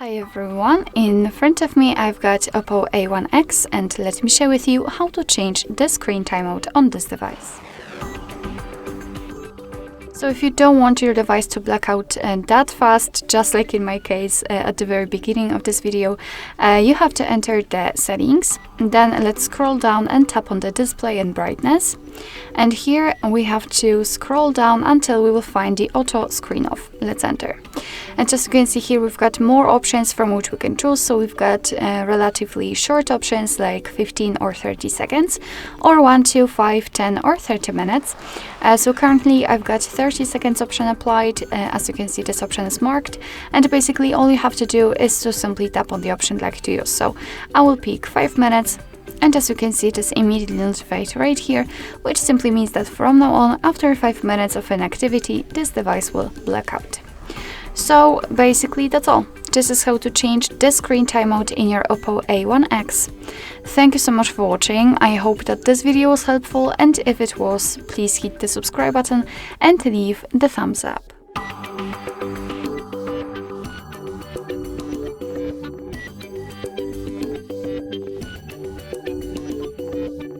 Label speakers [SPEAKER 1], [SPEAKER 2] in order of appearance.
[SPEAKER 1] Hi everyone, in front of me I've got OPPO A1x and let me share with you how to change the screen timeout on this device. So if you don't want your device to black out that fast, just like in my case at the very beginning of this video, you have to enter the settings. Then let's scroll down and tap on the display and brightness. And here we have to scroll down until we will find the auto screen off. Let's enter. And as you can see here, we've got more options from which we can choose. So we've got relatively short options like 15 or 30 seconds, or 1 to 5, 10 or 30 minutes. So currently I've got 30 seconds option applied. As you can see, this option is marked. And basically all you have to do is to simply tap on the option like to use. So I will pick 5 minutes. And as you can see, it is immediately notified right here, which simply means that from now on, after 5 minutes of an activity, this device will black out. So basically that's all. This is how to change the screen timeout in your OPPO A1x. Thank you so much for watching. I hope that this video was helpful, and if it was, please hit the subscribe button and leave the thumbs up.